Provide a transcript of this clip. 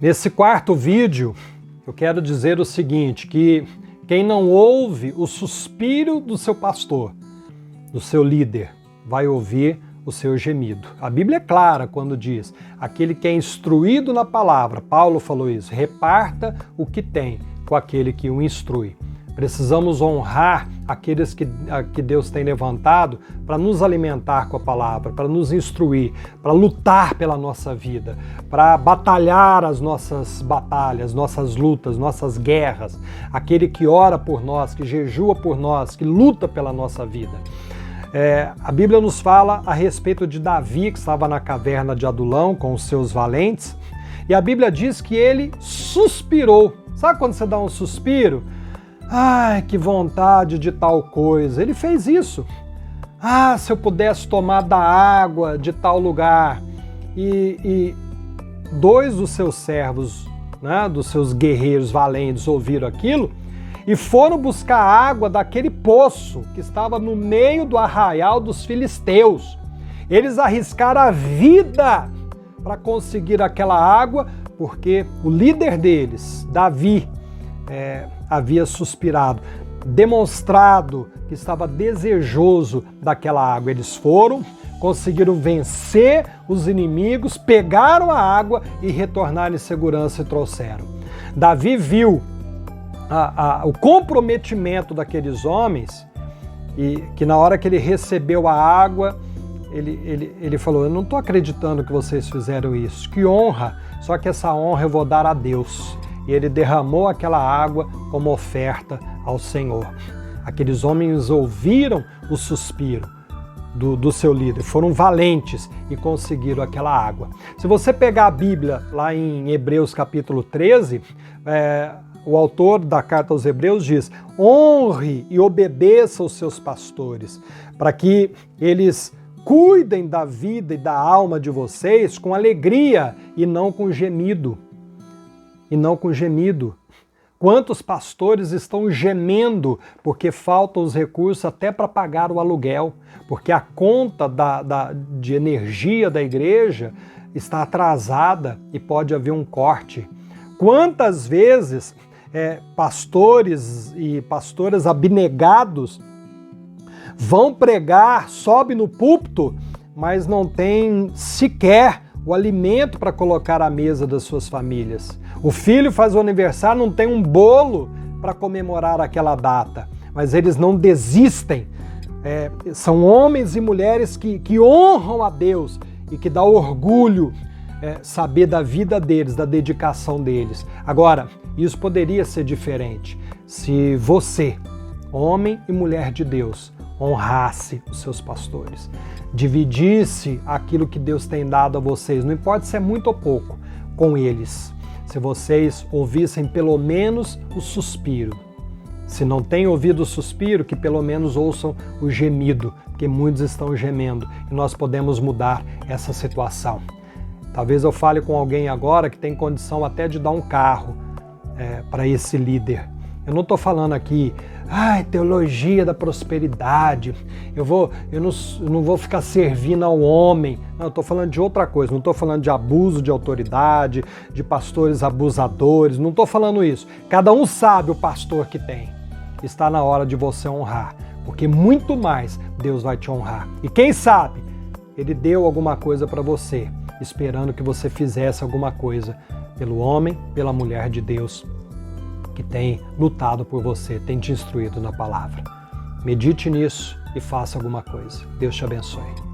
Nesse quarto vídeo, eu quero dizer o seguinte, que quem não ouve o suspiro do seu pastor, do seu líder, vai ouvir o seu gemido. A Bíblia é clara quando diz, aquele que é instruído na palavra, Paulo falou isso, reparta o que tem com aquele que o instrui. Precisamos honrar aqueles que Deus tem levantado para nos alimentar com a palavra, para nos instruir, para lutar pela nossa vida, para batalhar as nossas batalhas, nossas lutas, nossas guerras. Aquele que ora por nós, que jejua por nós, que luta pela nossa vida. A Bíblia nos fala a respeito de Davi, que estava na caverna de Adulão com os seus valentes, e a Bíblia diz que ele suspirou. Sabe quando você dá um suspiro? Ai, que vontade de tal coisa. Ele fez isso. Ah, se eu pudesse tomar da água de tal lugar. E dois dos seus servos, né, dos seus guerreiros valentes, ouviram aquilo e foram buscar água daquele poço que estava no meio do arraial dos filisteus. Eles arriscaram a vida para conseguir aquela água, porque o líder deles, Davi, havia suspirado, demonstrado que estava desejoso daquela água. Eles foram, conseguiram vencer os inimigos, pegaram a água e retornaram em segurança e trouxeram. Davi viu o comprometimento daqueles homens e que na hora que ele recebeu a água, ele falou, eu não estou acreditando que vocês fizeram isso, que honra, só que essa honra eu vou dar a Deus. E ele derramou aquela água como oferta ao Senhor. Aqueles homens ouviram o suspiro do seu líder, foram valentes e conseguiram aquela água. Se você pegar a Bíblia lá em Hebreus capítulo 13, o autor da carta aos Hebreus diz, honre e obedeça os seus pastores, para que eles cuidem da vida e da alma de vocês com alegria e não com gemido. Quantos pastores estão gemendo porque faltam os recursos até para pagar o aluguel, porque a conta de energia da igreja está atrasada e pode haver um corte. Quantas vezes pastores e pastoras abnegados vão pregar, sobe no púlpito, mas não tem sequer o alimento para colocar à mesa das suas famílias. O filho faz o aniversário, não tem um bolo para comemorar aquela data, mas eles não desistem. São homens e mulheres que honram a Deus e que dá orgulho saber da vida deles, da dedicação deles. Agora, isso poderia ser diferente se você, homem e mulher de Deus, honrasse os seus pastores, dividisse aquilo que Deus tem dado a vocês, não importa se é muito ou pouco, com eles. Se vocês ouvissem pelo menos o suspiro. Se não têm ouvido o suspiro, que pelo menos ouçam o gemido, porque muitos estão gemendo e nós podemos mudar essa situação. Talvez eu fale com alguém agora que tem condição até de dar um carro para esse líder. Eu não estou falando aqui, teologia da prosperidade, eu não vou ficar servindo ao homem. Não, eu estou falando de outra coisa, não estou falando de abuso de autoridade, de pastores abusadores, não estou falando isso. Cada um sabe o pastor que tem. Está na hora de você honrar, porque muito mais Deus vai te honrar. E quem sabe, Ele deu alguma coisa para você, esperando que você fizesse alguma coisa pelo homem, pela mulher de Deus, que tem lutado por você, tem te instruído na palavra. Medite nisso e faça alguma coisa. Deus te abençoe.